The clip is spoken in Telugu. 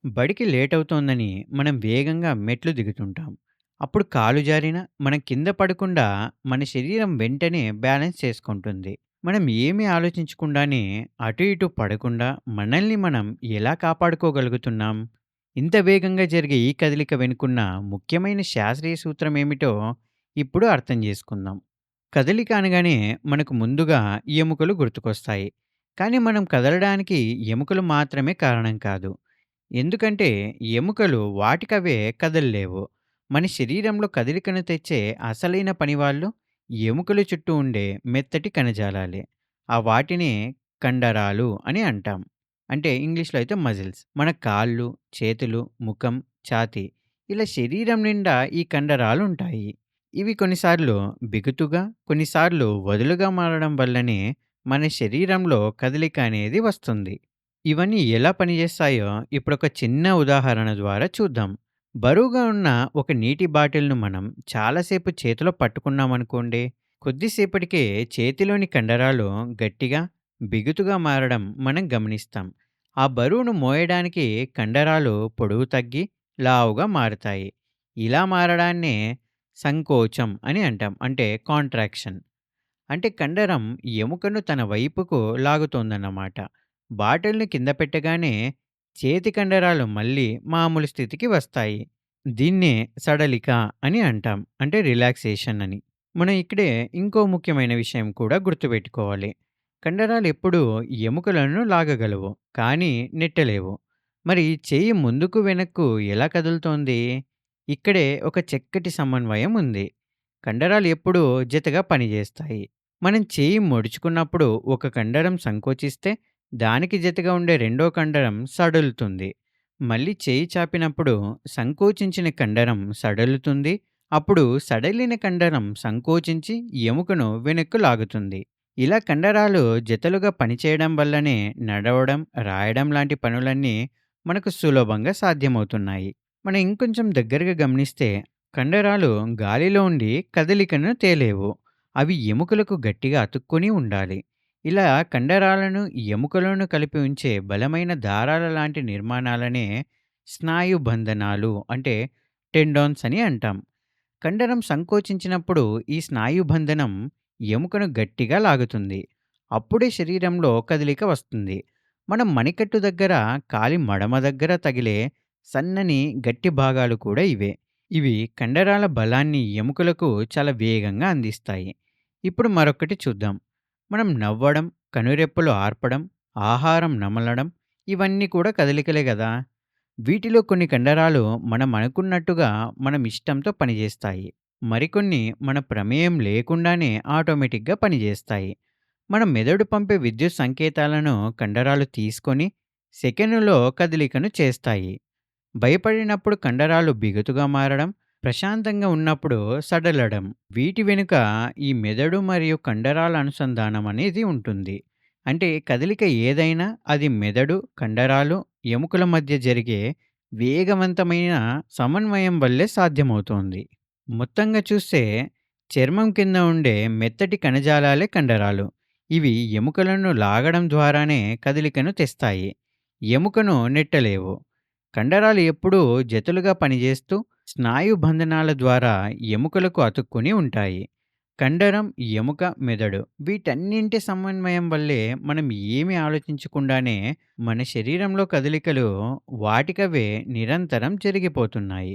బడికి లేట్ అవుతోందని మనం వేగంగా మెట్లు దిగుతుంటాం. అప్పుడు కాలు జారిన మనం కింద పడకుండా మన శరీరం వెంటనే బ్యాలెన్స్ చేసుకుంటుంది. మనం ఏమీ ఆలోచించకుండానే అటు ఇటు పడకుండా మనల్ని మనం ఎలా కాపాడుకోగలుగుతున్నాం? ఇంత వేగంగా జరిగే ఈ కదలిక వెనుకున్న ముఖ్యమైన శాస్త్రీయ సూత్రం ఏమిటో ఇప్పుడు అర్థం చేసుకుందాం. కదలిక అనగానే మనకు ముందుగా ఎముకలు గుర్తుకొస్తాయి. కానీ మనం కదలడానికి ఎముకలు మాత్రమే కారణం కాదు. ఎందుకంటే ఎముకలు వాటికవే కదలలేవు. మన శరీరంలో కదలికను తెచ్చే అసలైన పనివాళ్ళు ఎముకల చుట్టూ ఉండే మెత్తటి కణజాలాలే. ఆ వాటినే కండరాలు అని అంటాం. అంటే ఇంగ్లీష్‌లో అయితే మజిల్స్. మన కాళ్ళు, చేతులు, ముఖం, ఛాతీ ఇలా శరీరం నిండా ఈ కండరాలుంటాయి. ఇవి కొన్నిసార్లు బిగుతుగా, కొన్నిసార్లు వదులుగా మారడం వల్లనే మన శరీరంలో కదలిక అనేది వస్తుంది. ఇవన్నీ ఎలా పనిచేస్తాయో ఇప్పుడొక చిన్న ఉదాహరణ ద్వారా చూద్దాం. బరువుగా ఉన్న ఒక నీటి బాటిల్‌ను మనం చాలాసేపు చేతిలో పట్టుకున్నామనుకోండి, కొద్దిసేపటికే చేతిలోని కండరాలు గట్టిగా, బిగుతుగా మారడం మనం గమనిస్తాం. ఆ బరువును మోయడానికి కండరాలు పొడవు తగ్గి, లావుగా మారతాయి. ఇలా మారడాన్నే సంకోచం అని అంటాం. అంటే కాంట్రాక్షన్. అంటే కండరం ఎముకను తన వైపుకు లాగుతోందన్నమాట. బాటిల్‌ని కింద పెట్టగానే చేతి కండరాలు మళ్ళీ మామూలు స్థితికి వస్తాయి. దీన్నే సడలిక అని అంటాం. అంటే రిలాక్సేషన్ అని. మనం ఇక్కడే ఇంకో ముఖ్యమైన విషయం కూడా గుర్తుపెట్టుకోవాలి. కండరాలు ఎప్పుడూ ఎముకలను లాగగలవు, కానీ నెట్టలేవు. మరి చెయ్యి ముందుకు వెనక్కు ఎలా కదులుతోంది? ఇక్కడే ఒక చక్కటి సమన్వయం ఉంది. కండరాలు ఎప్పుడూ జతగా పనిచేస్తాయి. మనం చేయి ముడుచుకున్నప్పుడు ఒక కండరం సంకోచిస్తే దానికి జతగా ఉండే రెండో కండరం సడలుతుంది. మళ్ళీ చేయి చాపినప్పుడు సంకోచించిన కండరం సడలుతుంది. అప్పుడు సడలిన కండరం సంకోచించి ఎముకను వెనక్కు లాగుతుంది. ఇలా కండరాలు జతలుగా పనిచేయడం వల్లనే నడవడం, రాయడం లాంటి పనులన్నీ మనకు సులభంగా సాధ్యమవుతున్నాయి. మనం ఇంకొంచెం దగ్గరగా గమనిస్తే కండరాలు గాలిలో ఉండి కదలికను తేలేవు. అవి ఎముకలకు గట్టిగా అతుక్కొని ఉండాలి. ఇలా కండరాలను, ఎముకలను కలిపి ఉంచే బలమైన దారాల లాంటి నిర్మాణాలనే స్నాయుబంధనాలు అంటే టెండాన్స్ అని అంటాం. కండరం సంకోచించినప్పుడు ఈ స్నాయుబంధనం ఎముకను గట్టిగా లాగుతుంది. అప్పుడే శరీరంలో కదలిక వస్తుంది. మనం మణికట్టు దగ్గర, కాలి మడమ దగ్గర తగిలే సన్నని గట్టి భాగాలు కూడా ఇవే. ఇవి కండరాల బలాన్ని ఎముకలకు చాలా వేగంగా అందిస్తాయి. ఇప్పుడు మరొకటి చూద్దాం. మనం నవ్వడం, కనురెప్పలు ఆర్పడం, ఆహారం నమలడం ఇవన్నీ కూడా కదలికలే గదా! వీటిలో కొన్ని కండరాలు మనం అనుకున్నట్టుగా మనం ఇష్టంతో పనిచేస్తాయి. మరికొన్ని మన ప్రమేయం లేకుండానే ఆటోమేటిక్‌గా పనిచేస్తాయి. మన మెదడు పంపే విద్యుత్ సంకేతాలను కండరాలు తీసుకొని సెకనులో కదలికను చేస్తాయి. భయపడినప్పుడు కండరాలు బిగుతుగా మారడం, ప్రశాంతంగా ఉన్నప్పుడు సడలడం. వీటి వెనుక ఈ మెదడు మరియు కండరాల అనుసంధానం అనేది ఉంటుంది. అంటే కదలిక ఏదైనా అది మెదడు, కండరాలు, ఎముకల మధ్య జరిగే వేగవంతమైన సమన్వయం వల్లే సాధ్యమవుతోంది. మొత్తంగా చూస్తే చర్మం కింద ఉండే మెత్తటి కణజాలాలే కండరాలు. ఇవి ఎముకలను లాగడం ద్వారానే కదలికను తెస్తాయి. ఎముకను నెట్టలేవు. కండరాలు ఎప్పుడూ జతలుగా పనిచేస్తూ స్నాయు బంధనాల ద్వారా ఎముకలకు అతుక్కుని ఉంటాయి. కండరం, ఎముక, మెదడు వీటన్నింటి సమన్వయం వల్లే మనం ఏమి ఆలోచించకుండానే మన శరీరంలో కదలికలు వాటికవే నిరంతరం జరిగిపోతున్నాయి.